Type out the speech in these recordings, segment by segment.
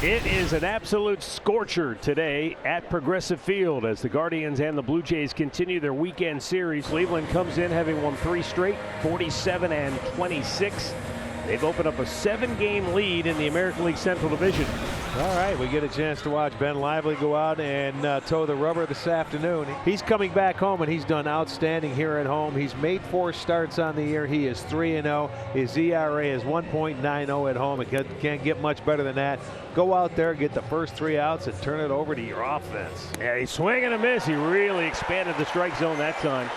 It is an absolute scorcher today at Progressive Field as the Guardians and the Blue Jays continue their weekend series. Cleveland comes in having won 3 straight, 47-26. They've opened up a 7-game lead in the American League Central Division. All right, we get a chance to watch Ben Lively go out and toe the rubber this afternoon. He's coming back home, and he's done outstanding here at home. He's made 4 starts on the year. He is 3-0. His ERA is 1.90 at home. It can't get much better than that. Go out there, get the first 3 outs, and turn it over to your offense. Yeah, he's swing and a miss. He really expanded the strike zone that time.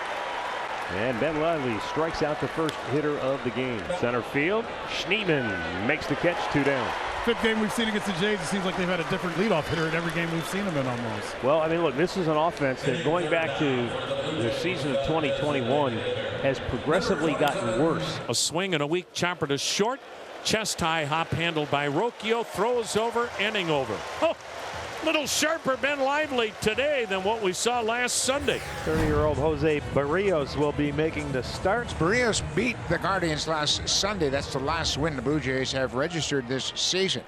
And Ben Lively strikes out the first hitter of the game. Center field, Schneemann makes the catch, 2 down. 5th game we've seen against the Jays, it seems like they've had a different leadoff hitter in every game we've seen them in almost. Well, I mean, look, this is an offense that going back to the season of 2021 has progressively gotten worse. A swing and a weak chopper to short. Chest high hop handled by Rocchio, throws over, inning over. Oh, little sharper Ben Lively today than what we saw last Sunday. 30-year-old Jose Barrios will be making the start. Barrios beat the Guardians last Sunday. That's the last win the Blue Jays have registered this season.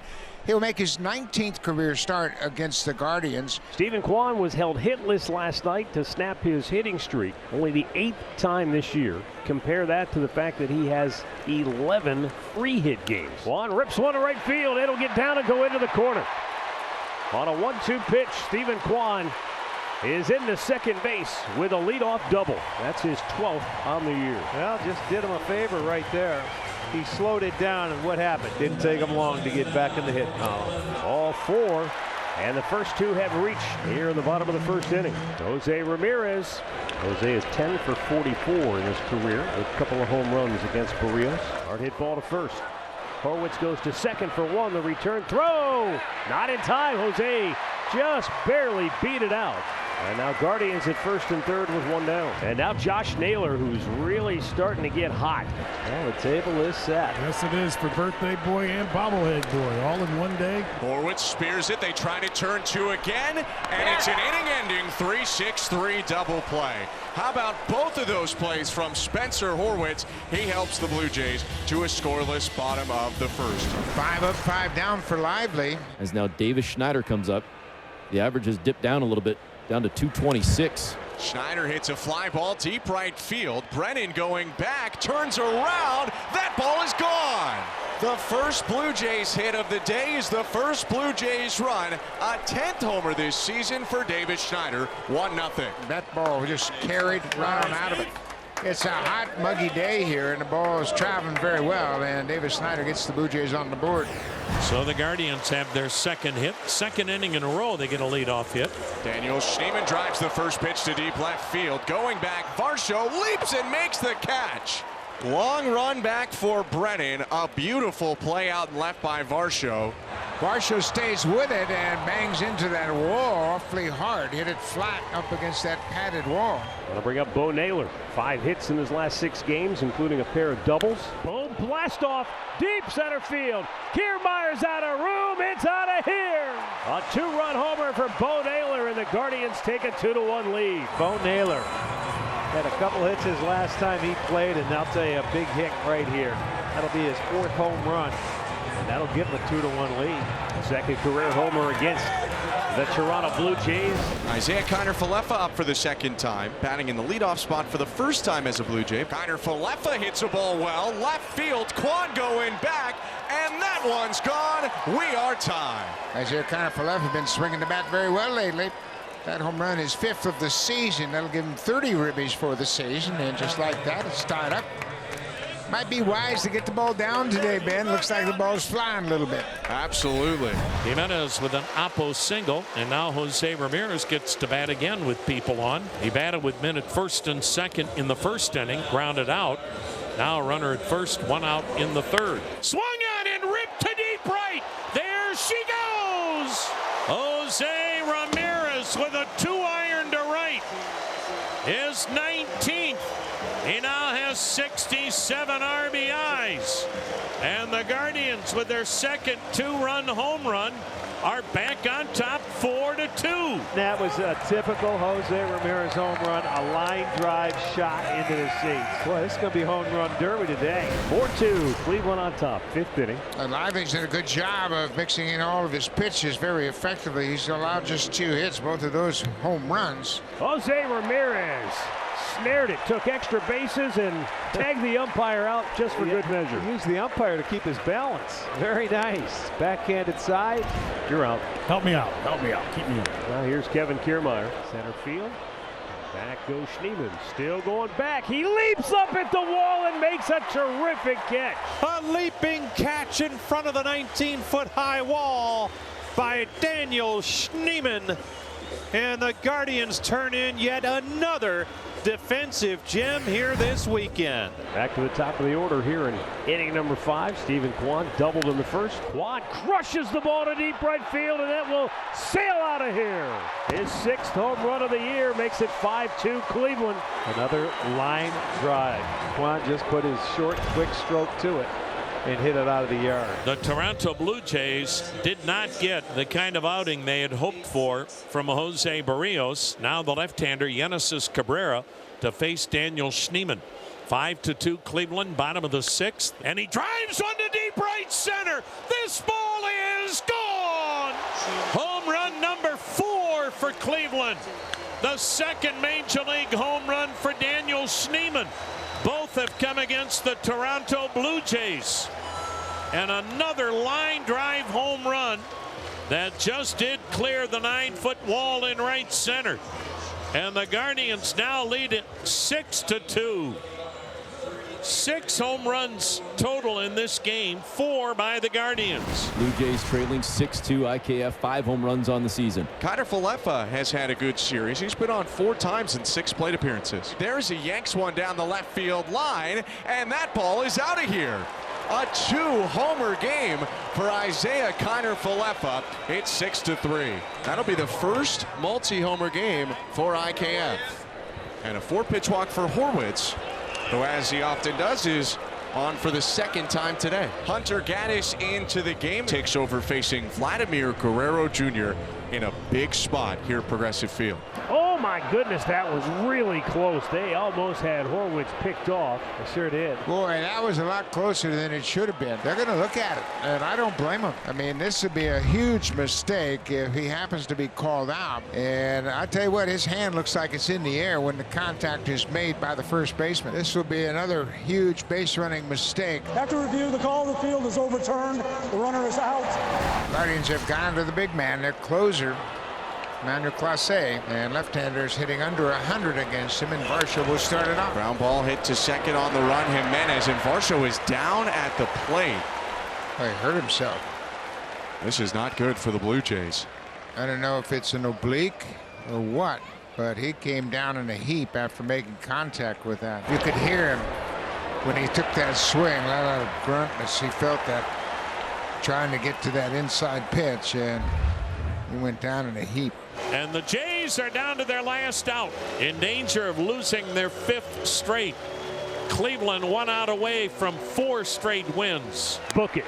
He'll make his 19th career start against the Guardians. Stephen Kwan was held hitless last night to snap his hitting streak. Only the 8th time this year. Compare that to the fact that he has 11 free hit games. Kwan rips one to right field. It'll get down and go into the corner. On a 1-2 pitch, Stephen Kwan is into second base with a leadoff double. That's his 12th on the year. Well, just did him a favor right there. He slowed it down, and what happened? Didn't take him long to get back in the hit column. All 4, and the first 2 have reached here in the bottom of the first inning. Jose Ramirez. Jose is 10 for 44 in his career, with a couple of home runs against Barrios. Hard hit ball to first. Horwitz goes to second for 1. The return throw. Not in time. Jose just barely beat it out. And now Guardians at first and third with 1 down. And now Josh Naylor, who's really starting to get hot. Well, the table is set. Yes, it is for birthday boy and bobblehead boy, all in one day. Horwitz spears it. They try to turn 2 again, and it's an inning-ending 3-6-3 double play. How about both of those plays from Spencer Horwitz? He helps the Blue Jays to a scoreless bottom of the first. 5 up, 5 down for Lively. As now Davis Schneider comes up. The average has dipped down a little bit, down to 226. Schneider hits a fly ball deep right field. Brennan going back, turns around. That ball is gone. The first Blue Jays hit of the day is the first Blue Jays run. A 10th homer this season for Davis Schneider. 1-0. That ball just carried right on out of it. It's a hot, muggy day here, and the ball is traveling very well, and Davis Schneider gets the Blue Jays on the board. So the Guardians have their second hit. Second inning in a row, they get a leadoff hit. Daniel Schneemann drives the first pitch to deep left field. Going back, Varsho leaps and makes the catch. Long run back for Brennan. A beautiful play out and left by Varsho. Varsho stays with it and bangs into that wall awfully hard. Hit it flat up against that padded wall. I'll bring up Bo Naylor. 5 hits in his last 6 games, including a pair of doubles. Boom, blast off, deep center field. Kiermaier's out of room. It's out of here. A 2-run homer for Bo Naylor, and the Guardians take a 2-1 lead. Bo Naylor had a couple hits his last time he played, and I'll tell you, a big hit right here. That'll be his 4th home run, and that'll give him a 2-1 lead. Second career homer against the Toronto Blue Jays. Isaiah Kiner-Falefa up for the second time, batting in the leadoff spot for the first time as a Blue Jay. Kiner-Falefa hits a ball well, left field, Kwan going back, and that one's gone. We are tied. Isaiah Kiner-Falefa has been swinging the bat very well lately. That home run is 5th of the season. That'll give him 30 ribbies for the season, and just like that, it's tied up. Might be wise to get the ball down today, Ben. Looks like the ball's flying a little bit. Absolutely. Jimenez with an oppo single, and now Jose Ramirez gets to bat again with people on. He batted with men at first and second in the first inning, grounded out. Now a runner at first, 1 out in the third. Swung on and ripped to deep right. There she goes. Jose Ramirez with a 2-iron to right. His 19th. He now has 67 RBIs. And the Guardians, with their second 2-run home run, are back on top 4-2. That was a typical Jose Ramirez home run, a line drive shot into the seats. Boy, this is going to be home run derby today. 4-2, Cleveland on top, 5th inning. And Living's did a good job of mixing in all of his pitches very effectively. He's allowed just 2 hits, both of those home runs. Jose Ramirez snared it, took extra bases, and tagged the umpire out just for good measure. He used the umpire to keep his balance. Very nice. Backhanded side. You're out. Help me out. Help me out. Keep me in. Now here's Kevin Kiermaier, center field. Back goes Schneemann, still going back. He leaps up at the wall and makes a terrific catch. A leaping catch in front of the 19-foot high wall by Daniel Schneemann. And the Guardians turn in yet another defensive gem here this weekend. Back to the top of the order here in inning number 5. Stephen Kwan doubled in the first. Kwan crushes the ball to deep right field, and that will sail out of here. His 6th home run of the year makes it 5-2 Cleveland. Another line drive. Kwan just put his short, quick stroke to it and hit it out of the yard. The Toronto Blue Jays did not get the kind of outing they had hoped for from Jose Barrios. Now the left-hander Genesis Cabrera to face Daniel Schneemann. 5-2 Cleveland, bottom of the 6th, and he drives one to deep right center. This ball is gone. Home run number 4 for Cleveland. The 2nd Major League home run for Daniel Schneemann. Both have come against the Toronto Blue Jays. And another line drive home run that just did clear the 9-foot wall in right center. And the Guardians now lead it 6-2. 6 home runs total in this game, 4 by the Guardians. Blue Jays trailing 6-2 IKF, 5 home runs on the season. Kiner Falefa has had a good series. He's been on 4 times in 6 plate appearances. There's a yanks one down the left field line, and that ball is out of here. A 2-homer game for Isaiah Kiner Falefa. It's 6-3. That'll be the first multi-homer game for IKF. And a 4-pitch walk for Horwitz, who, as he often does, is on for the 2nd time today. Hunter Gaddis into the game. Takes over facing Vladimir Guerrero Jr. in a big spot here at Progressive Field. Oh my goodness, that was really close. They almost had Horwitz picked off. They sure did. Boy, that was a lot closer than it should have been. They're going to look at it, and I don't blame them. I mean, this would be a huge mistake if he happens to be called out. And I tell you what, his hand looks like it's in the air when the contact is made by the first baseman. This will be another huge base running mistake. After review, the call of the field is overturned. The runner is out. Guardians have gone to the big man, their closer, Manuel Clase, and left-handers hitting under 100 against him, and Varsho will start it off. Ground ball hit to second on the run. Jimenez, and Varsho is down at the plate. He hurt himself. This is not good for the Blue Jays. I don't know if it's an oblique or what, but he came down in a heap after making contact with that. You could hear him when he took that swing, let out a grunt as he felt that trying to get to that inside pitch, and he went down in a heap. And the Jays are down to their last out, in danger of losing their 5th straight. Cleveland 1 out away from 4 straight wins. Book it.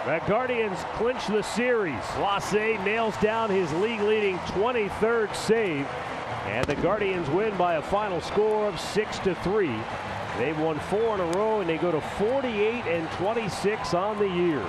The Guardians clinch the series. Clase nails down his league-leading 23rd save, and the Guardians win by a final score of 6-3. They've won 4 in a row, and they go to 48-26 on the year.